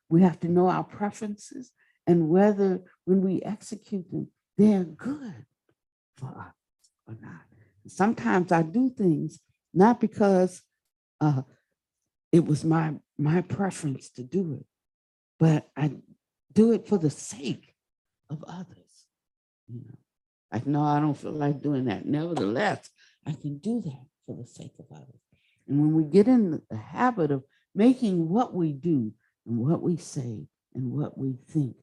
we have to know our preferences and whether when we execute them, they're good for us or not. Sometimes I do things not because it was my preference to do it, but I do it for the sake of others. You know, like, no, I don't feel like doing that. Nevertheless, I can do that for the sake of others. And when we get in the habit of making what we do and what we say and what we think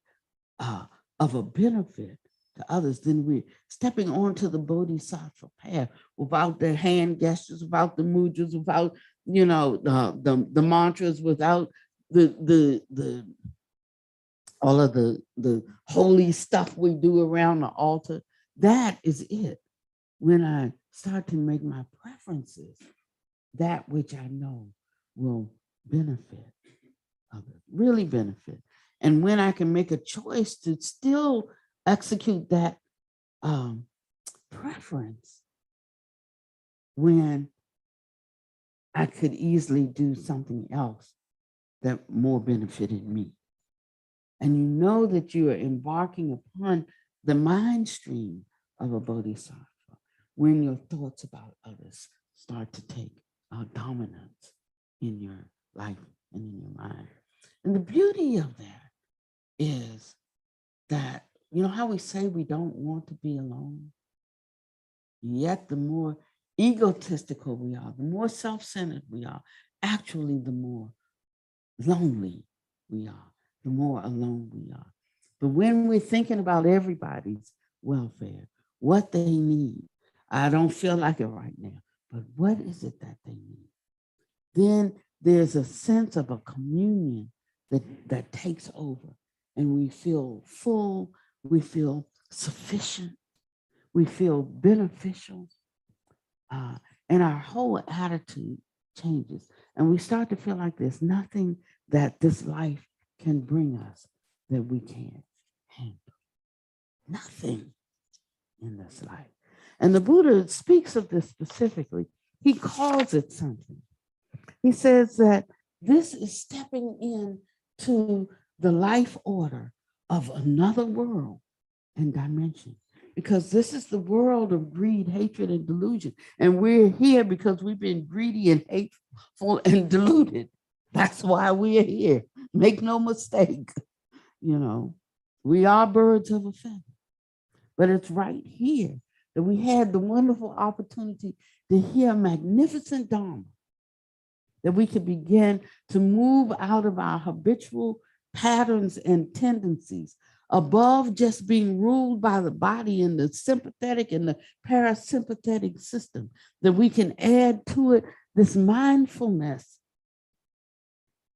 of a benefit to others, then we're stepping onto the bodhisattva path without the hand gestures, without the mudras, without, the mantras, without the all of the holy stuff we do around the altar. That is it. When I start to make my preferences that which I know will benefit others, really benefit. And when I can make a choice to still execute that preference, when I could easily do something else that more benefited me. And you know that you are embarking upon the mind stream of a bodhisattva when your thoughts about others start to take dominance in your life and in your mind. And the beauty of that is that, you know how we say we don't want to be alone? Yet the more egotistical we are, the more self-centered we are, actually the more lonely we are, the more alone we are. But when we're thinking about everybody's welfare, what they need, I don't feel like it right now, but what is it that they need? Then there's a sense of a communion that takes over, and we feel full, we feel sufficient, we feel beneficial, and our whole attitude changes. And we start to feel like there's nothing that this life can bring us that we can't handle. Nothing in this life. And the Buddha speaks of this specifically. He calls it something. He says that this is stepping into the life order of another world and dimension, because this is the world of greed, hatred, and delusion. And we're here because we've been greedy and hateful and deluded. That's why we are here. Make no mistake. We are birds of a feather. But it's right here that we had the wonderful opportunity to hear magnificent Dharma, that we could begin to move out of our habitual patterns and tendencies above just being ruled by the body and the sympathetic and the parasympathetic system, that we can add to it this mindfulness,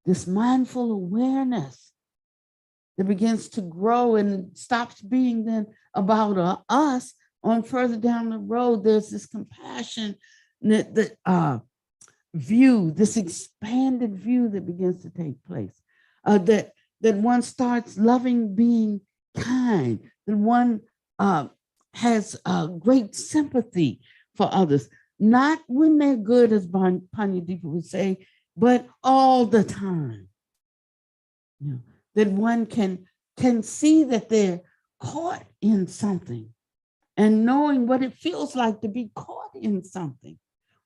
this mindful awareness that begins to grow and stops being then about us. On further down the road, there's this compassion, view, this expanded view that begins to take place, that one starts loving being kind, that one has great sympathy for others, not when they're good, as Panyadeepa would say, but all the time. That one can see that they're caught in something, and knowing what it feels like to be caught in something,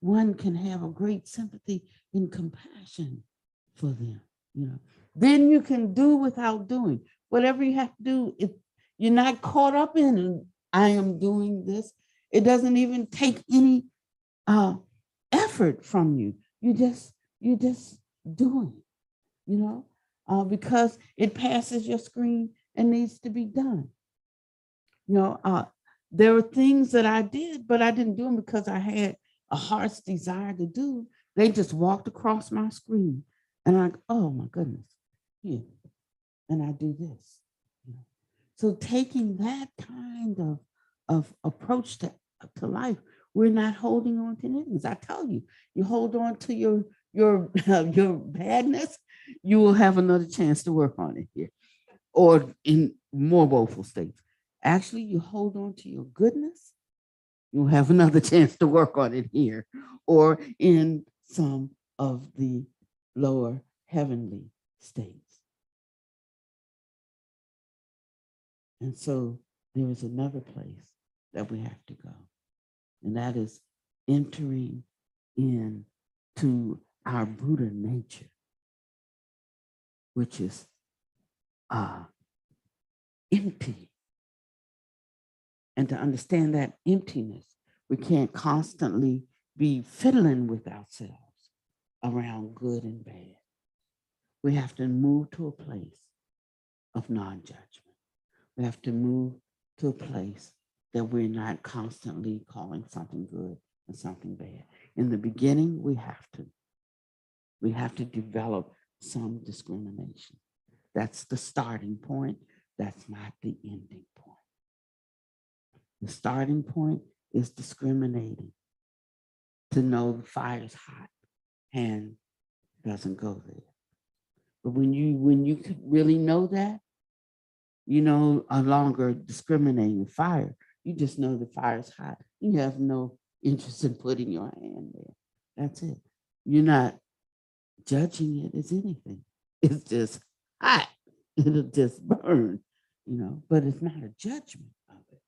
one can have a great sympathy and compassion for them. Then you can do without doing. Whatever you have to do, if you're not caught up in, I am doing this, it doesn't even take any effort from you. You just doing, because it passes your screen and needs to be done. There were things that I did, but I didn't do them because I had a heart's desire to do. They just walked across my screen, and I, oh my goodness, here, and I do this. So taking that kind of approach to life, we're not holding on to things. I tell you, you hold on to your badness, you will have another chance to work on it here, or in more woeful states. Actually, you hold on to your goodness, you'll have another chance to work on it here, or in some of the lower heavenly states. And so there is another place that we have to go, and that is entering into our Buddha nature, which is empty. And to understand that emptiness, we can't constantly be fiddling with ourselves around good and bad. We have to move to a place of non-judgment. We have to move to a place that we're not constantly calling something good and something bad. In the beginning, we have to develop some discrimination. That's the starting point. That's not the ending point. The starting point is discriminating, to know the fire's hot and doesn't go there. But when you could really know that, you no longer discriminating fire. You just know the fire's hot. You have no interest in putting your hand there. That's it. You're not judging it as anything. It's just hot. It'll just burn, but it's not a judgment of it.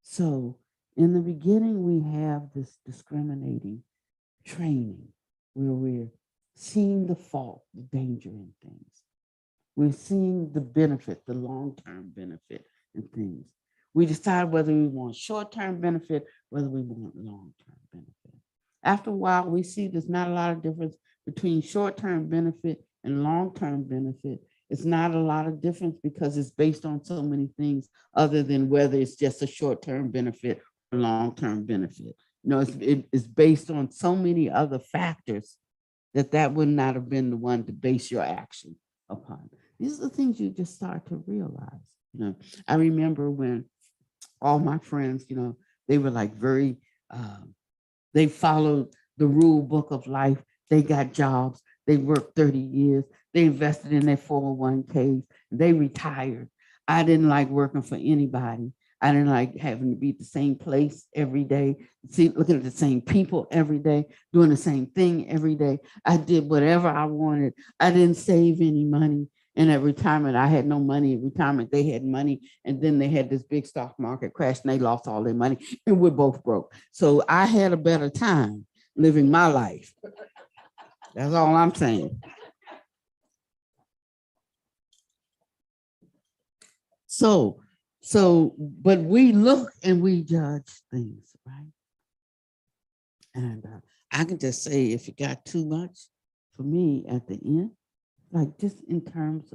So in the beginning, we have this discriminating training where we're seeing the fault, the danger in things. We're seeing the benefit, the long-term benefit in things. We decide whether we want short-term benefit, whether we want long-term benefit. After a while, we see there's not a lot of difference between short-term benefit and long-term benefit. It's not a lot of difference because it's based on so many things other than whether it's just a short-term benefit or long-term benefit. It's based on so many other factors that would not have been the one to base your action upon. These are the things you just start to realize. I remember when all my friends, they were like very, they followed the rule book of life. They got jobs. They worked 30 years. They invested in their 401ks. They retired. I didn't like working for anybody. I didn't like having to be at the same place every day, looking at the same people every day, doing the same thing every day. I did whatever I wanted. I didn't save any money. And at retirement, I had no money. At retirement, they had money. And then they had this big stock market crash and they lost all their money. And we're both broke. So I had a better time living my life. That's all I'm saying. But we look and we judge things, right? And I can just say, if it got too much for me at the end, like just in terms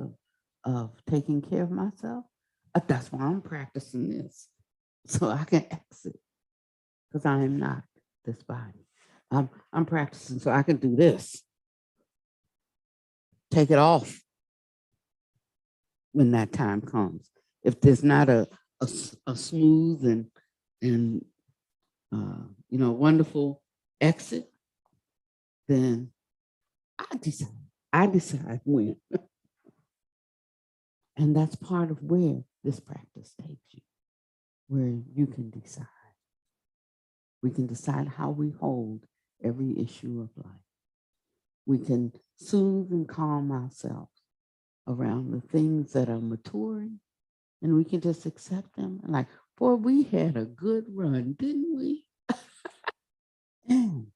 of taking care of myself, that's why I'm practicing this, so I can exit, because I am not this body. I'm practicing so I can do this, take it off when that time comes. If there's not a smooth and wonderful exit, then I decide when. And that's part of where this practice takes you, where you can decide. We can decide how we hold every issue of life. We can soothe and calm ourselves around the things that are maturing, and we can just accept them. And like, boy, we had a good run, didn't we? And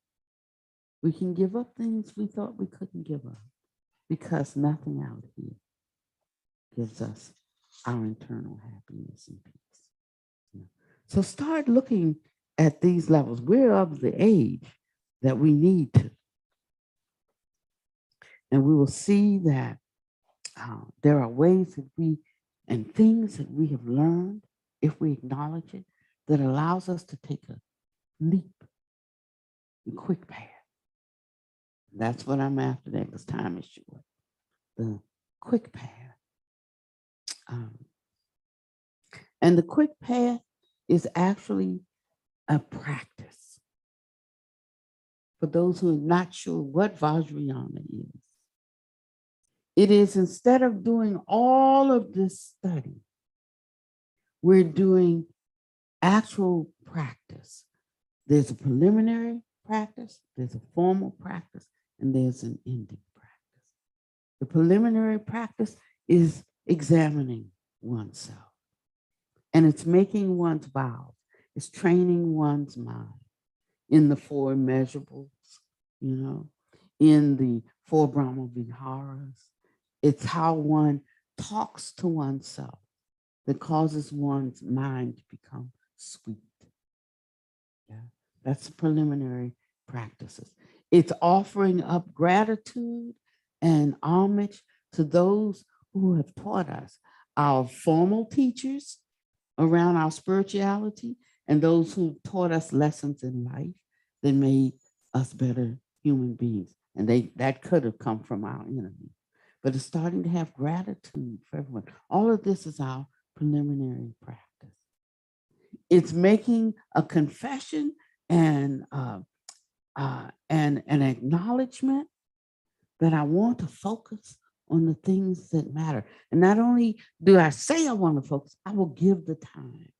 we can give up things we thought we couldn't give up, because nothing out here gives us our internal happiness and peace. So start looking at these levels. We're of the age that we need to. And we will see that there are ways that and things that we have learned, if we acknowledge it, that allows us to take a leap, a quick path. That's what I'm after there, because time is short. The quick path. And the quick path is actually a practice. For those who are not sure what Vajrayana is, it is, instead of doing all of this study, we're doing actual practice. There's a preliminary practice, there's a formal practice, and there's an ending practice. The preliminary practice is examining oneself. And it's making one's vows. It's training one's mind in the four immeasurables, in the four Brahma Viharas. It's how one talks to oneself that causes one's mind to become sweet. Yeah, that's the preliminary practices. It's offering up gratitude and homage to those who have taught us, our formal teachers around our spirituality and those who taught us lessons in life that made us better human beings. And that could have come from our enemy. But it's starting to have gratitude for everyone. All of this is our preliminary practice. It's making a confession and an acknowledgement that I want to focus on the things that matter. And not only do I say I want to focus, I will give the time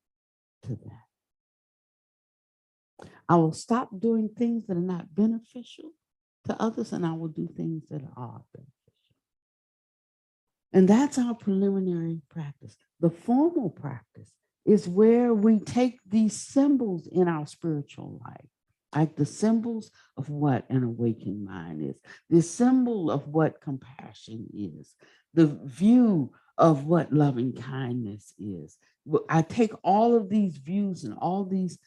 to that. I will stop doing things that are not beneficial to others, and I will do things that are beneficial. And that's our preliminary practice. The formal practice is where we take these symbols in our spiritual life, like the symbols of what an awakened mind is, the symbol of what compassion is, the view of what loving kindness is. I take all of these views and all these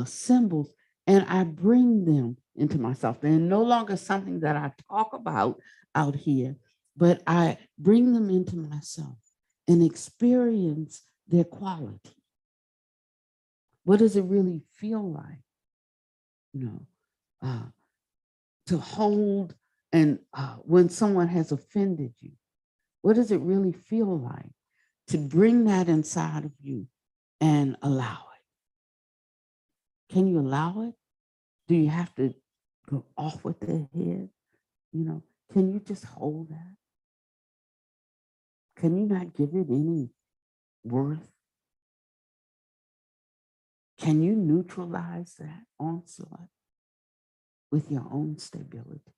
symbols and I bring them into myself. They're no longer something that I talk about out here, but I bring them into myself and experience their quality. What does it really feel like? To hold and when someone has offended you, what does it really feel like to bring that inside of you and allow it? Can you allow it? Do you have to go off with the head? Can you just hold that? Can you not give it any worth? Can you neutralize that onslaught with your own stability?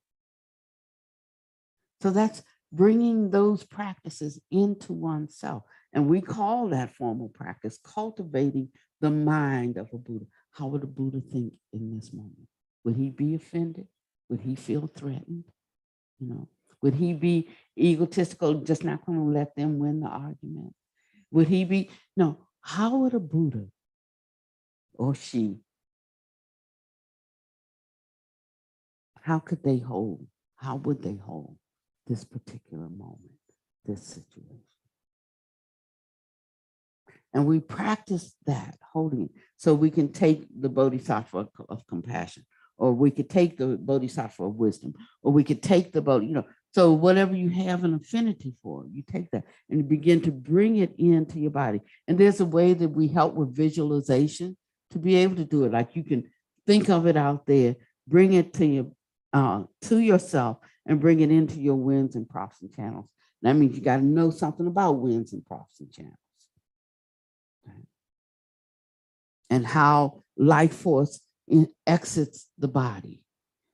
So that's bringing those practices into oneself. And we call that formal practice cultivating the mind of a Buddha. How would a Buddha think in this moment? Would he be offended? Would he feel threatened? Would he be egotistical, just not going to let them win the argument? Would he be, no, how would a Buddha or she, how would they hold this particular moment, this situation? And we practice that holding, so we can take the bodhisattva of compassion, or we could take the bodhisattva of wisdom, or we could take the so whatever you have an affinity for, you take that and you begin to bring it into your body. And there's a way that we help with visualization to be able to do it. Like you can think of it out there, bring it to yourself, and bring it into your winds and profs and channels. That means you got to know something about winds and profs and channels. And how life force exits the body.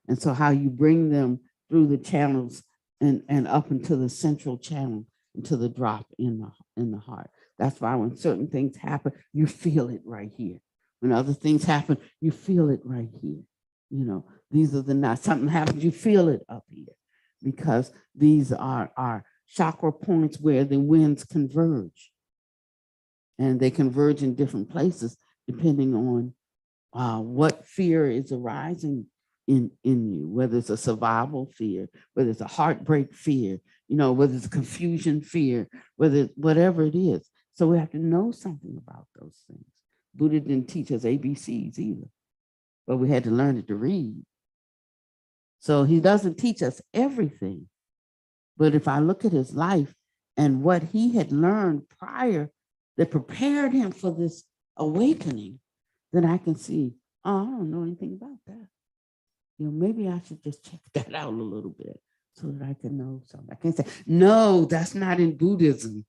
And so how you bring them through the channels and up into the central channel, into the drop in the heart. That's why when certain things happen, you feel it right here. When other things happen, you feel it right here. These are something happens, you feel it up here, because these are chakra points where the winds converge. And they converge in different places depending on what fear is arising in you, whether it's a survival fear, whether it's a heartbreak fear, whether it's a confusion fear, whatever it is. So we have to know something about those things. Buddha didn't teach us ABCs either, but we had to learn it to read. So he doesn't teach us everything. But if I look at his life and what he had learned prior that prepared him for this awakening, then I can see, I don't know anything about that. Maybe I should just check that out a little bit so that I can know something. I can't say, no, that's not in Buddhism,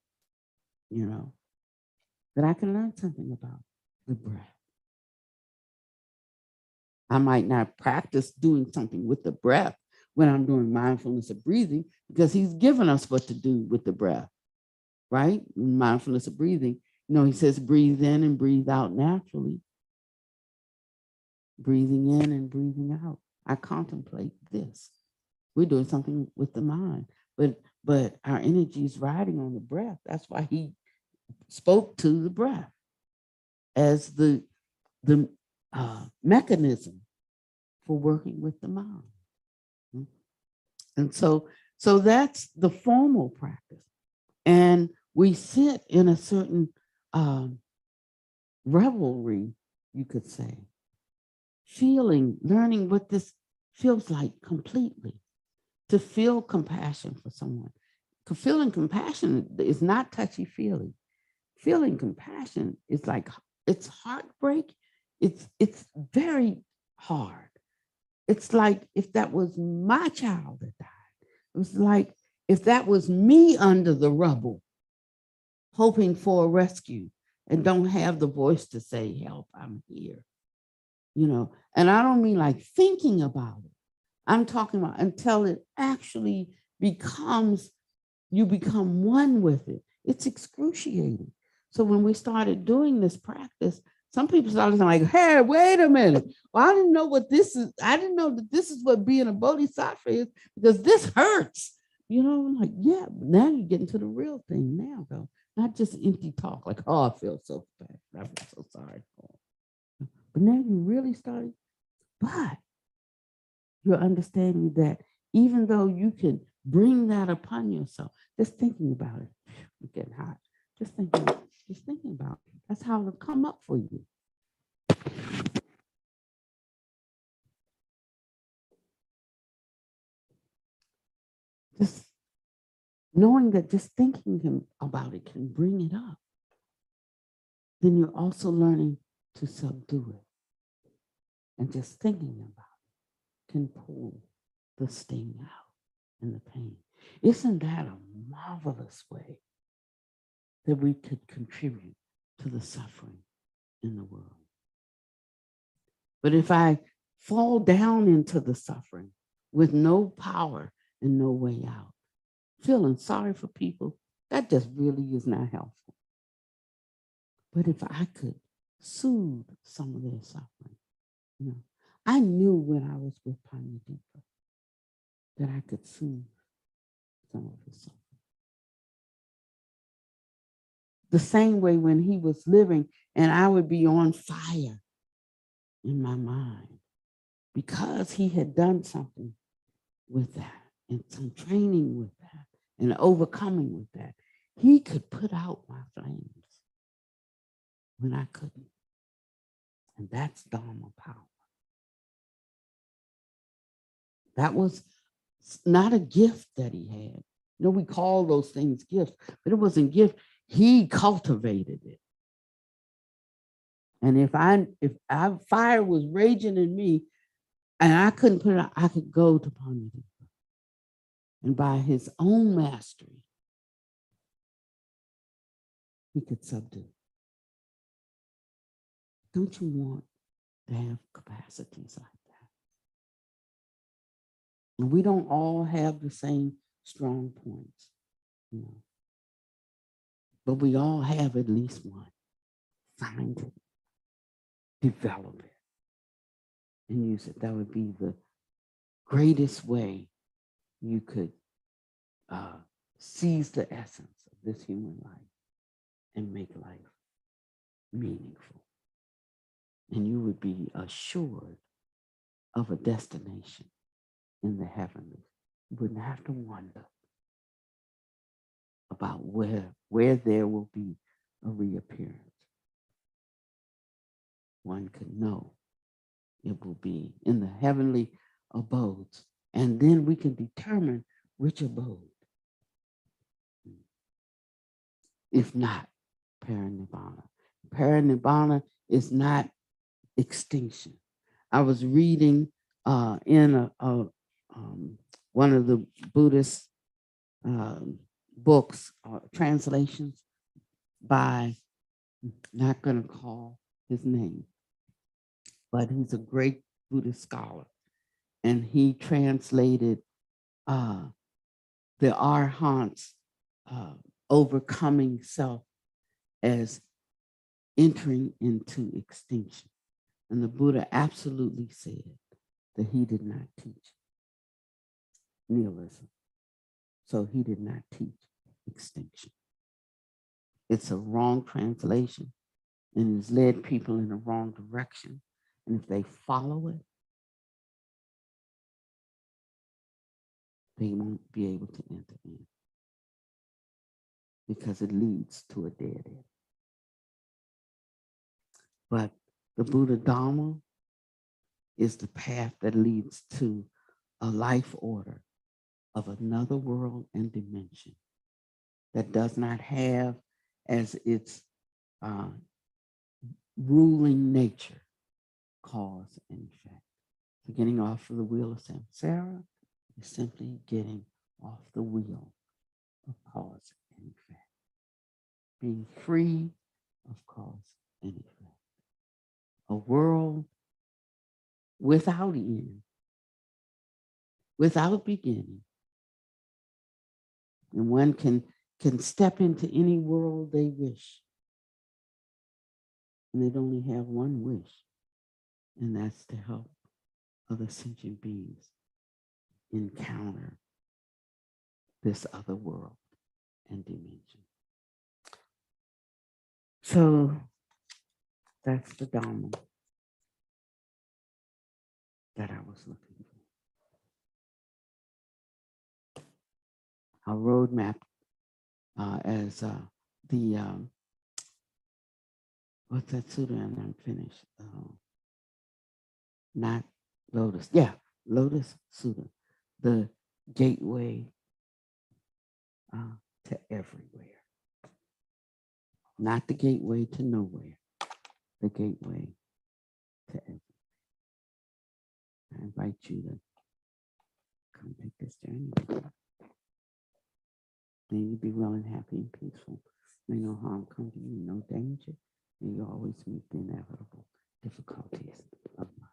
that I can learn something about the breath. I might not practice doing something with the breath when I'm doing mindfulness of breathing, because he's given us what to do with the breath, right? Mindfulness of breathing, he says breathe in and breathe out naturally. Breathing in and breathing out. I contemplate this. We're doing something with the mind, but our energy is riding on the breath. That's why he spoke to the breath as the mechanism for working with the mind. And so that's the formal practice. And we sit in a certain revelry, you could say. Feeling, learning what this feels like completely. To feel compassion for someone. Feeling compassion is not touchy-feely. Feeling compassion is like, it's heartbreak. It's very hard. It's like if that was my child that died. It was like if that was me under the rubble, hoping for a rescue and don't have the voice to say, help, I'm here. You know, and I don't mean like thinking about it. I'm talking about until it actually becomes, you become one with it. It's excruciating. So when we started doing this practice, some people started like, hey, wait a minute. Well, I didn't know what this is. I didn't know that this is what being a bodhisattva is because this hurts. You know, I'm like, yeah, but now you're getting to the real thing now, though. Not just empty talk like, oh, I feel so bad. I feel so sorry. But now you really started, but you're understanding that even though you can bring that upon yourself, just thinking about it, you're getting hot. Just thinking about it. That's how it'll come up for you. Just knowing that just thinking about it can bring it up. Then you're also learning to subdue it. And just thinking about it can pull the sting out and the pain. Isn't that a marvelous way that we could contribute to the suffering in the world? But if I fall down into the suffering with no power and no way out, feeling sorry for people, that just really is not helpful. But if I could soothe some of their suffering, you know, I knew when I was with Panyadeepa that I could soothe some of his suffering. The same way when he was living and I would be on fire in my mind because he had done something with that and some training with that and overcoming with that. He could put out my flames when I couldn't. And that's Dharma power. That was not a gift that he had. You know, we call those things gifts, but it wasn't gift. He cultivated it. And if fire was raging in me and I couldn't put it out, I could go to Panyadeepa. And by his own mastery, he could subdue. Don't you want to have capacities like that? And we don't all have the same strong points, you know, but we all have at least one. Find it, develop it, and use it. That would be the greatest way you could seize the essence of this human life and make life meaningful. And you would be assured of a destination in the heavenly. You wouldn't have to wonder about where there will be a reappearance. One could know it will be in the heavenly abodes. And then we can determine which abode. If not, Parinibbana. Parinibbana is not extinction. I was reading in one of the Buddhist books, translations by, not going to call his name, but he's a great Buddhist scholar. And he translated the Arhants overcoming self as entering into extinction. And the Buddha absolutely said that he did not teach nihilism. So he did not teach extinction. It's a wrong translation and it's led people in the wrong direction. And if they follow it, they won't be able to enter in because it leads to a dead end. But the Buddha Dharma is the path that leads to a life order of another world and dimension that does not have as its ruling nature cause and effect. So getting off of the wheel of samsara is simply getting off the wheel of cause and effect. Being free of cause and effect. A world without end, without beginning. And one can step into any world they wish. And they'd only have one wish, and that's to help other sentient beings encounter this other world and dimension. So that's the Dharma that I was looking for. Our roadmap as the, what's that Sutta? And I'm finished. Not Lotus. Yeah, Lotus Sutta. The gateway to everywhere. Not the gateway to nowhere. The gateway to everywhere. I invite you to come take this journey. May you be well and happy and peaceful. May no harm come to you, no danger. May you always meet the inevitable difficulties of life.